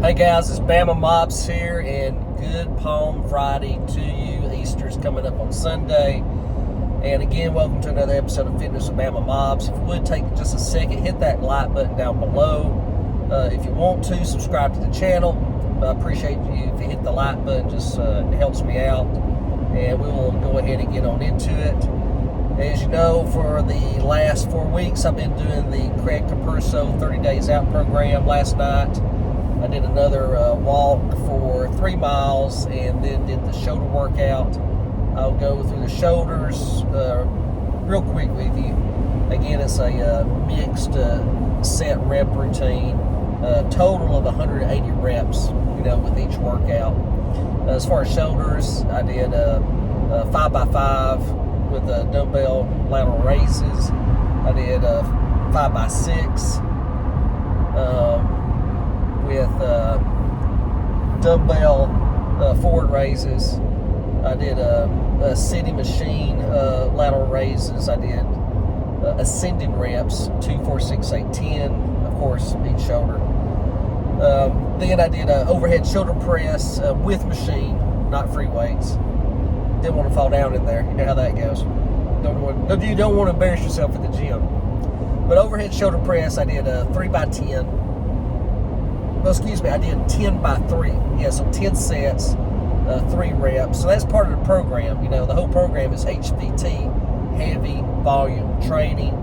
Hey guys, it's Bama Mobs here, and good Palm Friday to you. Easter's coming up on Sunday. And again, welcome to another episode of Fitness with Bama Mobs. If you would take just a second, hit that like button down below. If you want to, subscribe to the channel. I appreciate you if you hit the like button, just it helps me out. And we will go ahead and get on into it. As you know, for the last 4 weeks, I've been doing the Craig Capurso 30 Days Out program. Last night, I did another walk for 3 miles and then did the shoulder workout. I'll go through the shoulders real quick with you. Again, it's a mixed set rep routine, total of 180 reps, with each workout. As far as shoulders, I did a 5x5 with the dumbbell lateral raises. I did a 5x6 with dumbbell forward raises. I did a sitting machine lateral raises. I did ascending reps, 2, 4, 6, 8, 10, of course, each shoulder. Then I did an overhead shoulder press with machine, not free weights. Didn't want to fall down in there. You know how that goes. You don't want to embarrass yourself at the gym. But overhead shoulder press, I did a 3x10. Well, excuse me, I did 10x3. Yeah, so 10 sets, 3 reps. So that's part of the program. The whole program is HVT, heavy volume training.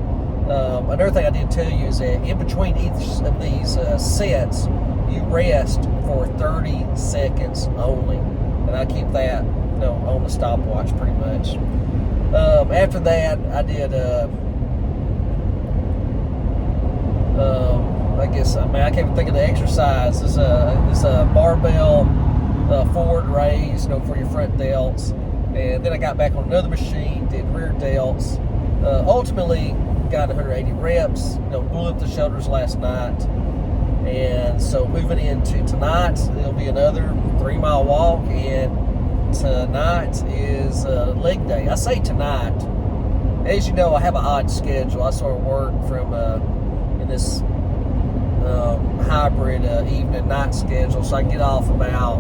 Another thing I didn't tell you is that in between each of these sets, you rest for 30 seconds only. And I keep that on the stopwatch pretty much. After that, I did I can't even think of the exercise. It's a barbell forward raise, for your front delts. And then I got back on another machine, did rear delts. Ultimately, got 180 reps. Blew up the shoulders last night. And so moving into tonight, it'll be another 3-mile walk. And tonight is leg day. I say tonight. As you know, I have an odd schedule. I sort of work from in this hybrid evening night schedule, so I get off about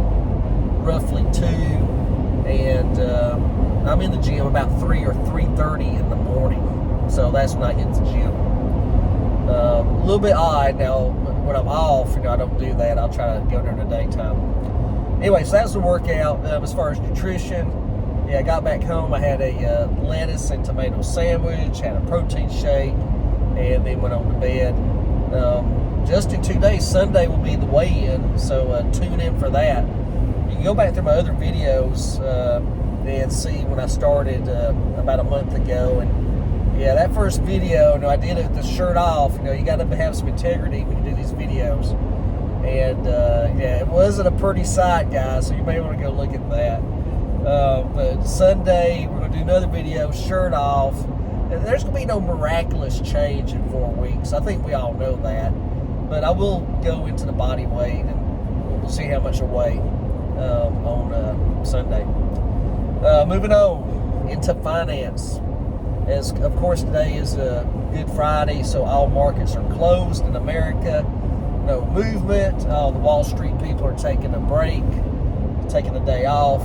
roughly 2, and I'm in the gym about 3 or 3:30 in the morning. So that's when I hit the gym. A little bit odd now. When I'm off, I don't do that. I'll try to go during the daytime. Anyway, so that's the workout. As far as nutrition, I got back home. I had a lettuce and tomato sandwich, had a protein shake, and then went on to bed. Just in 2 days, Sunday will be the weigh-in, so tune in for that. You can go back through my other videos and see when I started about a month ago. And that first video, I did it with the shirt off. You got to have some integrity when you do these videos. And it wasn't a pretty sight, guys, so you may want to go look at that. But Sunday, we're going to do another video, shirt off. And there's going to be no miraculous change in 4 weeks. I think we all know that. But I will go into the body weight, and we'll see how much I weigh on Sunday. Moving on into finance. As, of course, today is Good Friday, so all markets are closed in America. No movement. All the Wall Street people are taking a break, taking a day off,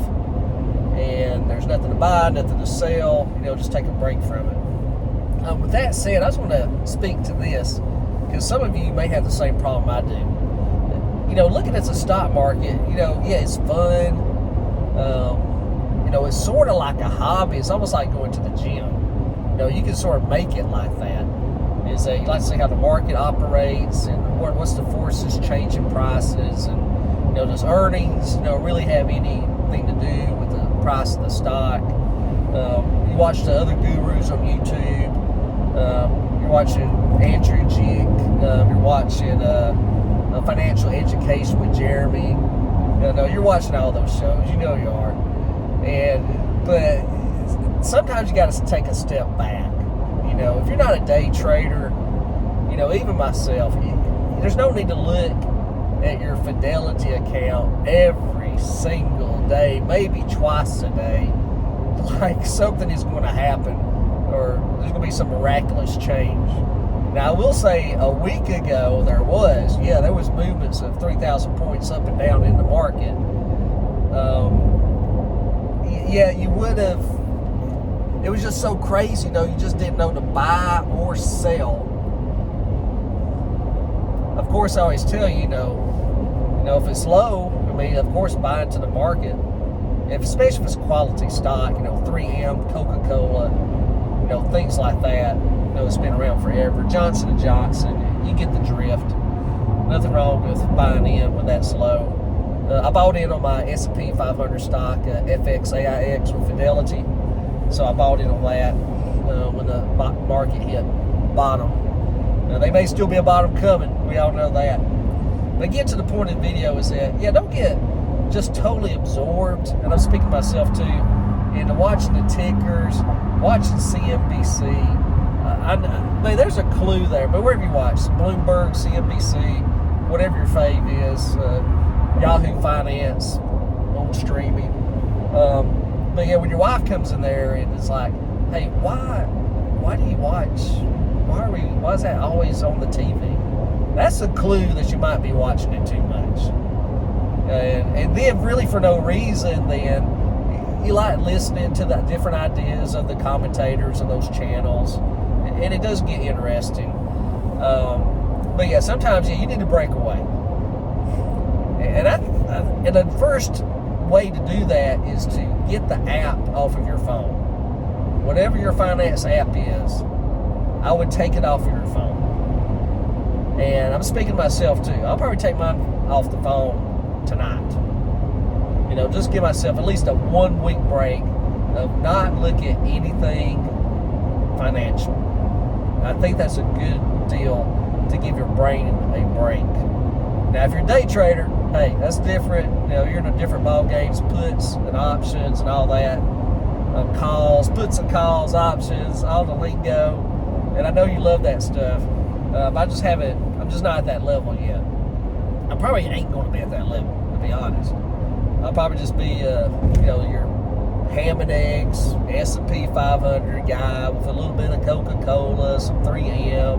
and there's nothing to buy, nothing to sell. Just take a break from it. With that said, I just want to speak to this because some of you may have the same problem I do. Looking at the stock market, it's fun. It's sort of like a hobby. It's almost like going to the gym. You can sort of make it like that. You like to see how the market operates and what's the forces changing prices, and does earnings really have anything to do with the price of the stock? You watch the other gurus on YouTube. You're watching Andrew Jig. You're watching Financial Education with Jeremy. You're watching all those shows. You are. But sometimes you got to take a step back. If you're not a day trader, even myself, there's no need to look at your Fidelity account every single day, maybe twice a day, like something is going to happen or there's going to be some miraculous change. Now, I will say a week ago there was movements of 3,000 points up and down in the market. You would have. It was just so crazy, you just didn't know to buy or sell. Of course, I always tell you, if it's low, of course, buy into the market. Especially if it's quality stock, 3M, Coca-Cola, things like that. It's been around forever. Johnson & Johnson, you get the drift. Nothing wrong with buying in when that's low. I bought in on my S&P 500 stock, FXAIX with Fidelity. So I bought in on that when the market hit bottom. Now, they may still be a bottom coming. We all know that. But get to the point of the video is that, don't get just totally absorbed, and I'm speaking to myself too, into watching the tickers, watching CNBC. There's a clue there, but wherever you watch, Bloomberg, CNBC, whatever your fave is, Yahoo Finance, old streaming. But when your wife comes in there and it's like, hey, why do you watch? Why is that always on the TV? That's a clue that you might be watching it too much. And then really for no reason, then you like listening to the different ideas of the commentators of those channels, and it does get interesting. But sometimes you need to break away. And the first way to do that is to get the app off of your phone. Whatever your finance app is, I would take it off of your phone. And I'm speaking to myself too. I'll probably take mine off the phone tonight. Just give myself at least a 1 week break of not looking at anything financial. I think that's a good deal to give your brain a break. Now, if you're a day trader, hey, that's different. You're in a different ball games, puts and options and all that. Calls, puts and calls, options, all the lingo. And I know you love that stuff. I'm just not at that level yet. I probably ain't going to be at that level, to be honest. I'll probably just be, your ham and eggs, S&P 500 guy with a little bit of Coca-Cola, some 3M,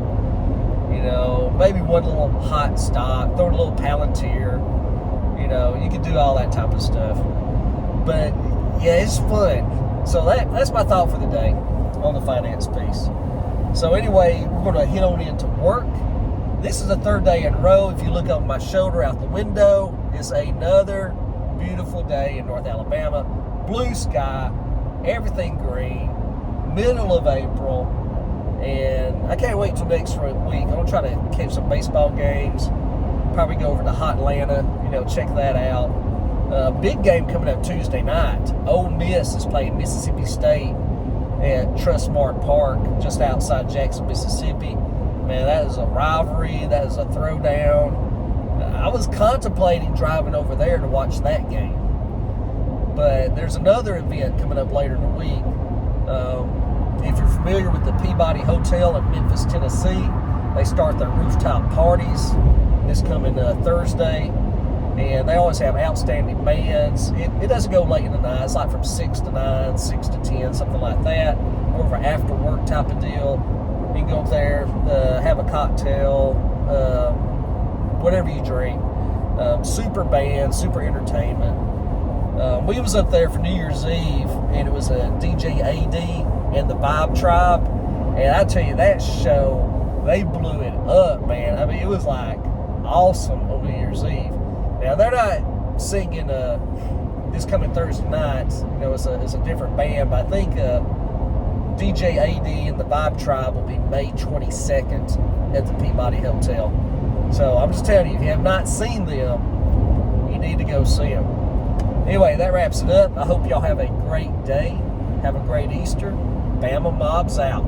maybe one little hot stock, throw a little Palantir. You can do all that type of stuff. But, it's fun. So that's my thought for the day on the finance piece. So anyway, we're going to head on into work. This is the third day in a row. If you look over my shoulder out the window, it's another beautiful day in North Alabama. Blue sky, everything green, middle of April, and I can't wait till next week. I'm going to try to catch some baseball games, probably go over to Hot Atlanta, check that out. Big game coming up Tuesday night. Ole Miss is playing Mississippi State at Trustmark Park, just outside Jackson, Mississippi. Man, that is a rivalry. That is a throwdown. I was contemplating driving over there to watch that game. But there's another event coming up later in the week. If you're familiar with the Peabody Hotel in Memphis, Tennessee, they start their rooftop parties this coming Thursday. And they always have outstanding bands. It doesn't go late in the night. It's like from 6 to 9, 6 to 10, something like that. More of an after work type of deal. You can go up there, have a cocktail, whatever you drink. Super band, super entertainment. We was up there for New Year's Eve, and it was a DJ AD and the Vibe Tribe. And I tell you, that show, they blew it up, man. It was like awesome on New Year's Eve. Now, they're not singing this coming Thursday night. It's a different band, but I think DJ AD and the Vibe Tribe will be May 22nd at the Peabody Hotel. So I'm just telling you, if you have not seen them, you need to go see them. Anyway, that wraps it up. I hope y'all have a great day. Have a great Easter. Bama Mobs out.